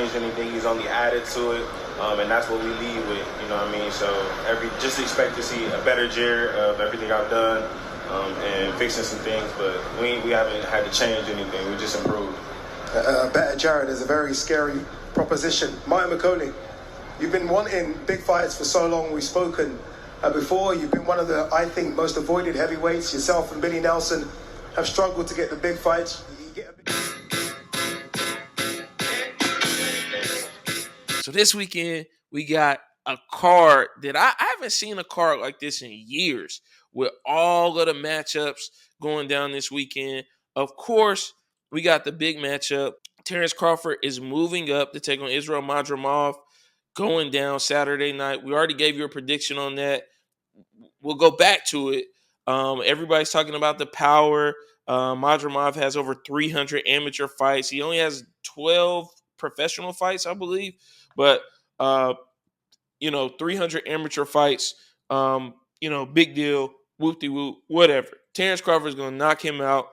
changed anything. He's only added to it, and that's what we lead with. You know what I mean? So just expect to see a better Jarrell of everything I've done and fixing some things, but we haven't had to change anything. We just improved. Better Jarrell is a very scary proposition. Mike Bakole, you've been wanting big fights for so long. We've spoken before. You've been one of the, I think, most avoided heavyweights. Yourself and Billy Nelson have struggled to get the big fights. So this weekend, we got a card that I haven't seen a card like this in years, with all of the matchups going down this weekend. Of course, we got the big matchup. Terence Crawford is moving up to take on Israil Madrimov, going down Saturday night. We already gave you a prediction on that. We'll go back to it. Everybody's talking about the power. Madrimov has over 300 amateur fights. He only has 12 professional fights, I believe. But, 300 amateur fights, big deal, whoop-de-whoop, whatever. Terence Crawford is going to knock him out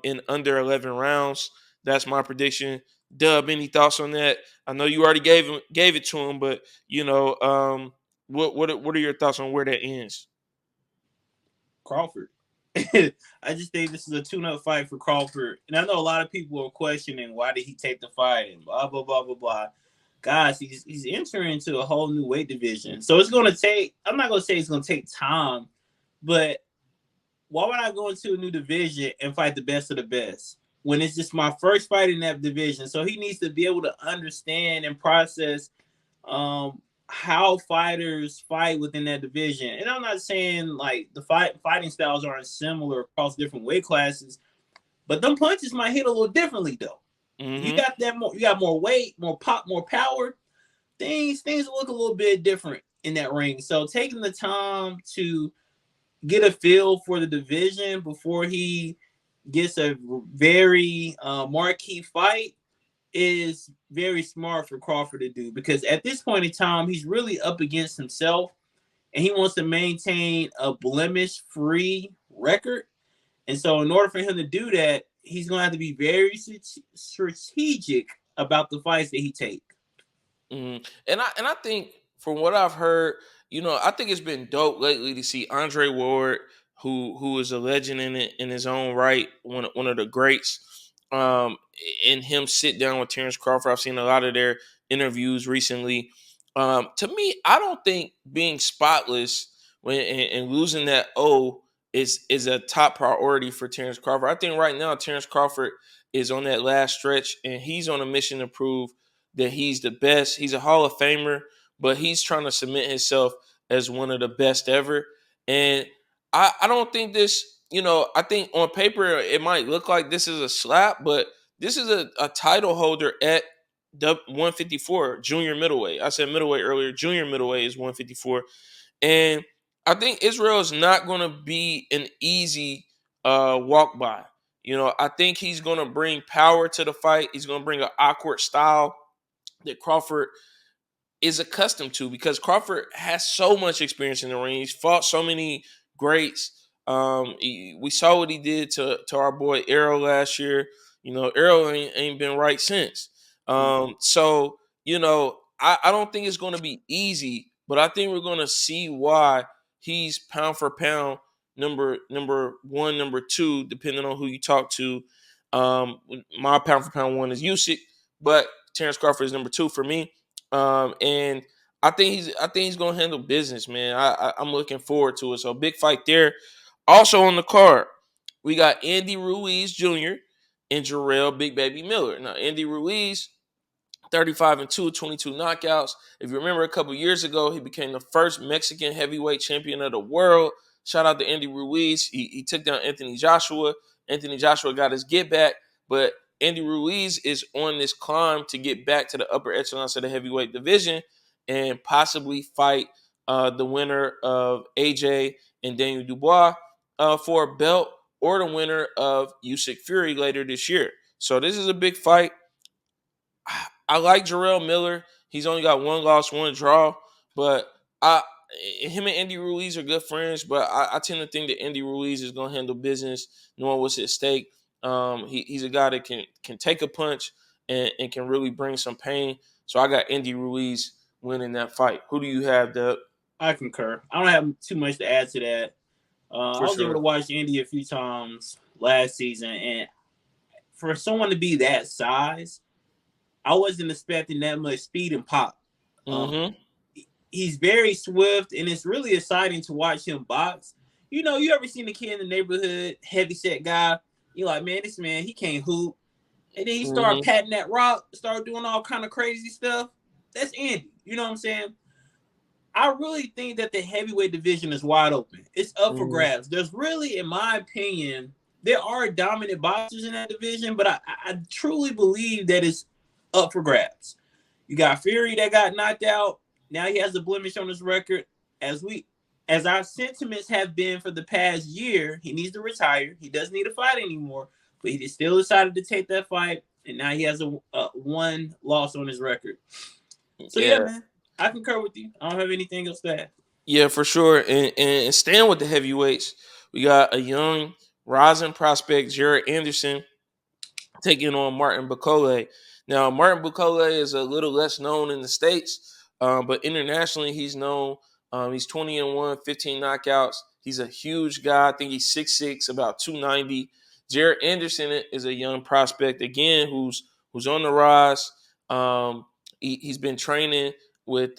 in under 11 rounds. That's my prediction. Dub, any thoughts on that? I know you already gave it to him, but, what are your thoughts on where that ends? Crawford. I just think this is a tune-up fight for Crawford. And I know a lot of people are questioning why did he take the fight and blah, blah, blah, blah, blah. Guys, he's entering into a whole new weight division. So it's going to take – I'm not going to say it's going to take time, but why would I go into a new division and fight the best of the best when it's just my first fight in that division? So he needs to be able to understand and process how fighters fight within that division. And I'm not saying like the fighting styles aren't similar across different weight classes, but them punches might hit a little differently though. Mm-hmm. You got more weight, more pop, more power. Things look a little bit different in that ring. So taking the time to get a feel for the division before he gets a very marquee fight is very smart for Crawford to do, because at this point in time, he's really up against himself and he wants to maintain a blemish-free record. And so in order for him to do that, he's going to have to be very strategic about the fights that he takes. Mm-hmm. And I think from what I've heard, I think it's been dope lately to see Andre Ward, who is a legend in his own right, one of the greats, and him sit down with Terence Crawford. I've seen a lot of their interviews recently. To me, I don't think being spotless and losing that O is a top priority for Terence Crawford. I think right now Terence Crawford is on that last stretch, and he's on a mission to prove that he's the best. He's a Hall of Famer, but he's trying to cement himself as one of the best ever. And I don't think this, I think on paper it might look like this is a slap, but this is a title holder at 154, junior middleweight. I said middleweight earlier. Junior middleweight is 154. And I think Israil is not going to be an easy walk by. I think he's going to bring power to the fight. He's going to bring an awkward style that Crawford is accustomed to, because Crawford has so much experience in the ring. He's fought so many greats. We saw what he did to our boy Arrow last year. Arrow ain't been right since. So, I don't think it's going to be easy, but I think we're going to see why he's pound for pound number one, number two, depending on who you talk to. My pound for pound one is Usyk, but Terence Crawford is number two for me. And I think he's going to handle business, man. I'm looking forward to it. So big fight there. Also on the card, we got Andy Ruiz Jr. and Jarrell Big Baby Miller. Now, Andy Ruiz, 35-2, 22 knockouts. If you remember a couple years ago, he became the first Mexican heavyweight champion of the world. Shout out to Andy Ruiz. He took down Anthony Joshua. Anthony Joshua got his get back, but Andy Ruiz is on this climb to get back to the upper echelons of the heavyweight division and possibly fight the winner of AJ and Daniel Dubois for a belt, or the winner of Usyk Fury later this year. So this is a big fight. I like Jarrell Miller. He's only got one loss, one draw, but him and Andy Ruiz are good friends, but I tend to think that Andy Ruiz is going to handle business, knowing what's at stake. He's a guy that can take a punch and can really bring some pain. So I got Andy Ruiz winning that fight. Who do you have, Doug? I concur. I don't have too much to add to that. I was able to watch Andy a few times last season, and for someone to be that size, I wasn't expecting that much speed and pop. He's very swift, and it's really exciting to watch him box. You know, you ever seen a kid in the neighborhood, heavy-set guy? You're like, man, this man, he can't hoop. And then he started patting that rock, started doing all kind of crazy stuff. That's Andy. You know what I'm saying? I really think that the heavyweight division is wide open. It's up for grabs. There's really, in my opinion, there are dominant boxers in that division, but I truly believe that it's up for grabs. You got Fury that got knocked out. Now he has a blemish on his record. As our sentiments have been for the past year, he needs to retire. He doesn't need to fight anymore, but he still decided to take that fight, and now he has a one loss on his record. So yeah, man, I concur with you. I don't have anything else to add. Yeah, for sure. And staying with the heavyweights, we got a young rising prospect, Jarrell Anderson, taking on Martin Bakole. Now, Martin Bakole is a little less known in the States, but internationally he's known. He's 20-1, 15 knockouts. He's a huge guy. I think he's 6'6", about 290. Jarrell Anderson is a young prospect, again, who's on the rise. He's been training with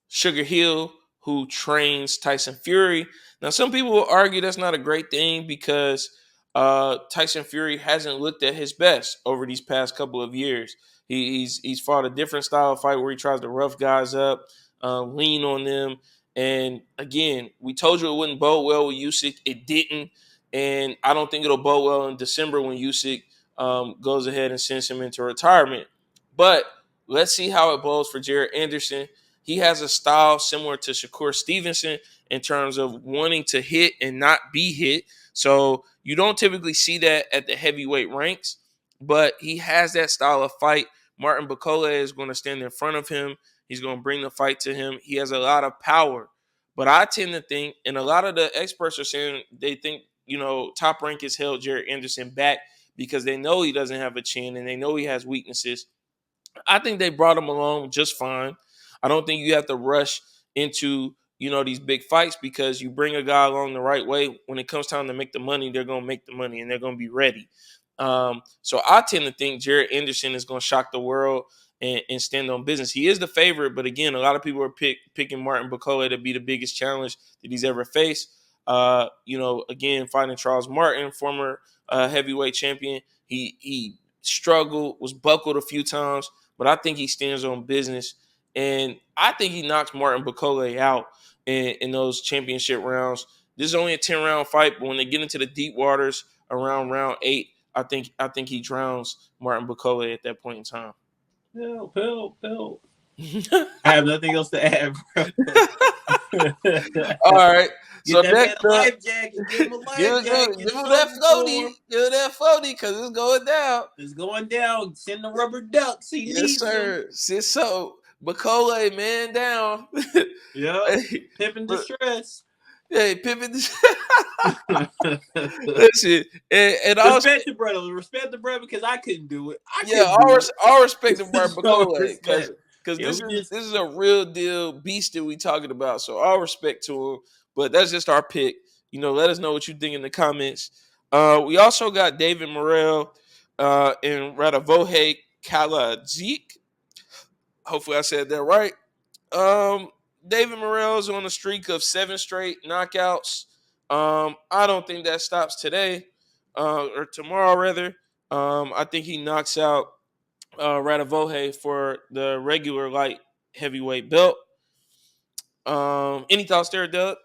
Sugar Hill, who trains Tyson Fury. Now, some people will argue that's not a great thing because Tyson Fury hasn't looked at his best over these past couple of years. He's fought a different style of fight where he tries to rough guys up, lean on them. And again, we told you it wouldn't bode well with Usyk. It didn't. And I don't think it'll bode well in December when Usyk goes ahead and sends him into retirement. But let's see how it bodes for Jarrell Anderson. He has a style similar to Shakur Stevenson in terms of wanting to hit and not be hit. So you don't typically see that at the heavyweight ranks, but he has that style of fight. Martin Bakole is going to stand in front of him. He's going to bring the fight to him. He has a lot of power. But I tend to think, and a lot of the experts are saying they think, Top Rank has held Jarrell Anderson back because they know he doesn't have a chin and they know he has weaknesses. I think they brought him along just fine. I don't think you have to rush into, these big fights because you bring a guy along the right way. When it comes time to make the money, they're going to make the money and they're going to be ready. So I tend to think Jarrell Anderson is going to shock the world and stand on business. He is the favorite, but again, a lot of people are picking Martin Bakole to be the biggest challenge that he's ever faced. Again, fighting Charles Martin, former heavyweight champion. He struggled, was buckled a few times, but I think he stands on business. And I think he knocks Martin Bakole out in those championship rounds. This is only a 10-round fight, but when they get into the deep waters around round 8, I think he drowns Martin Bakole at that point in time. Help. I have nothing else to add, bro. All right. So next life jacket. Give him a life jacket. Give him that floaty. Give him that floaty because it's going down. It's going down. Send the rubber ducks. Yes, sir. So Bakole, man down. Yeah. Pippin distress. Hey, Pippin distress. Listen, and respect the brother. Respect the brother because I couldn't do it. All respect to Martin Bakole because this is a real deal beast that we talking about. So all respect to him. But that's just our pick. Let us know what you think in the comments. We also got David Morrell and Radavoje Kaladzic. Hopefully I said that right. David Morrell is on a streak of 7 straight knockouts. I don't think that stops today or tomorrow, rather. I think he knocks out Radavoje for the regular light heavyweight belt. Any thoughts there, Doug?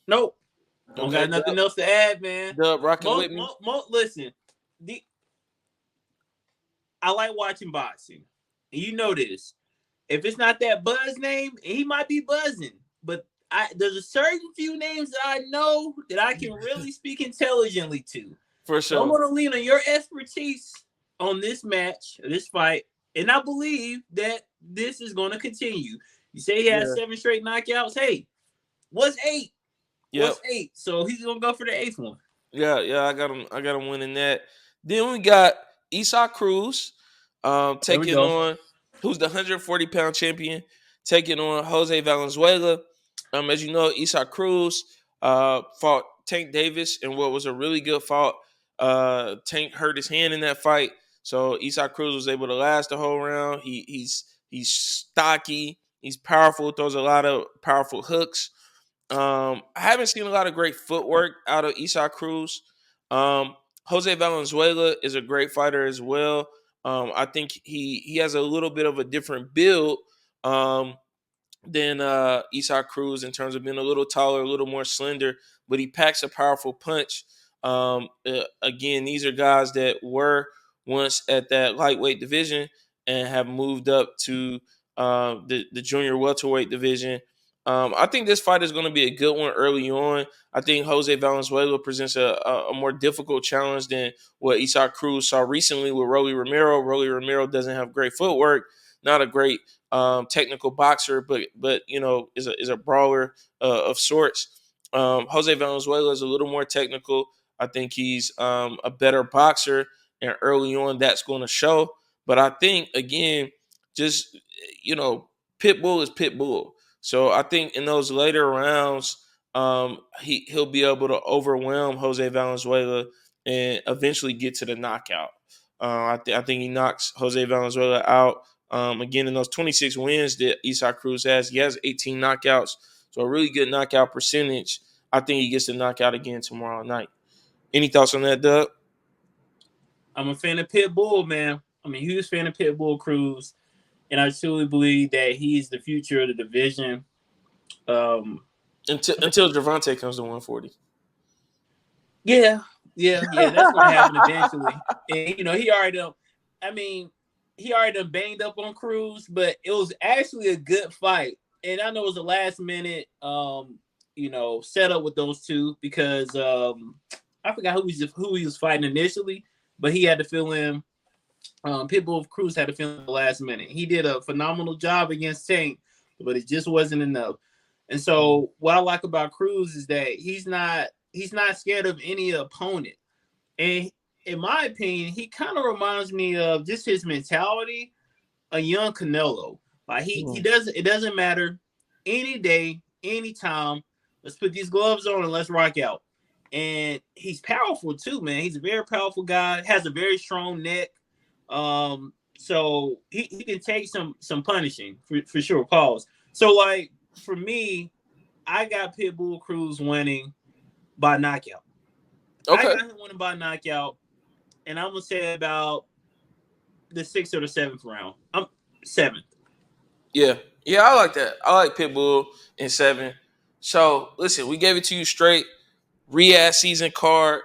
Nope. Don't got nothing else to add, man. Doug, rocking with me. Listen, I like watching boxing. And you know this. If it's not that Buzz name, he might be buzzing. But there's a certain few names that I know that I can really speak intelligently to. For sure. So I'm going to lean on your expertise on this match, this fight. And I believe that this is going to continue. You say he has 7 straight knockouts. Hey, what's 8? Yep. What's 8? So he's going to go for the 8th one. Yeah, I got him winning that. Then we got Isaac Cruz There we taking go. on who's the 140-pound champion, taking on Jose Valenzuela. As you know, Isaac Cruz fought Tank Davis in what was a really good fight. Tank hurt his hand in that fight, so Isaac Cruz was able to last the whole round. He's stocky, he's powerful, throws a lot of powerful hooks. I haven't seen a lot of great footwork out of Isaac Cruz. Jose Valenzuela is a great fighter as well. I think he has a little bit of a different build than Isaac Cruz in terms of being a little taller, a little more slender, but he packs a powerful punch. Again, these are guys that were once at that lightweight division and have moved up to the junior welterweight division. I think this fight is going to be a good one early on. I think Jose Valenzuela presents a more difficult challenge than what Isaac Cruz saw recently with Rolly Romero. Rolly Romero doesn't have great footwork, not a great technical boxer, but you know is a brawler of sorts. Jose Valenzuela is a little more technical. I think he's a better boxer, and early on that's going to show. But I think again, just you know, Pitbull is Pitbull. So I think in those later rounds, he'll be able to overwhelm Jose Valenzuela and eventually get to the knockout. I think he knocks Jose Valenzuela out. Again, in those 26 wins that Isaac Cruz has, he has 18 knockouts, so a really good knockout percentage. I think he gets the knockout again tomorrow night. Any thoughts on that, Doug? I'm a fan of Pitbull, man. I'm a huge fan of Pitbull Cruz, and I truly believe that he's the future of the division. Until Gervonta comes to 140. Yeah, that's going to happen eventually. And you know, he already done banged up on Cruz, but it was actually a good fight. And I know it was a last minute, set up with those two because I forgot who he was fighting initially, but he had to fill in. Pitbull Cruz had to fill in the last minute. He did a phenomenal job against Tank, but it just wasn't enough. And so what I like about Cruz is that he's not scared of any opponent. And in my opinion, he kind of reminds me of just his mentality, a young Canelo. Like it doesn't matter any day, any time. Let's put these gloves on and let's rock out. And he's powerful too, man. He's a very powerful guy, has a very strong neck. So he can take some punishing for sure. Pause. So like for me, I got Pitbull Cruz winning by knockout. Okay. I got him winning by knockout, and I'm gonna say about the 6th or the 7th round. I'm 7th. Yeah, I like that. I like Pitbull in 7. So listen, we gave it to you straight. Riyadh season card.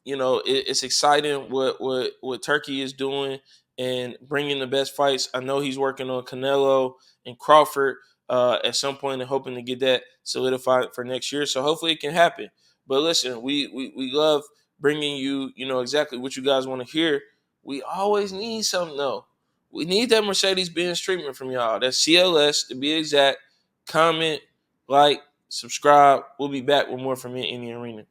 It's exciting what Turkey is doing and bringing the best fights. I know he's working on Canelo and Crawford at some point and hoping to get that solidified for next year. So hopefully it can happen. But listen, we love bringing you, exactly what you guys want to hear. We always need something though. We need that Mercedes-Benz treatment from y'all. That's CLS to be exact. Comment, like, subscribe. We'll be back with more from In the Arena.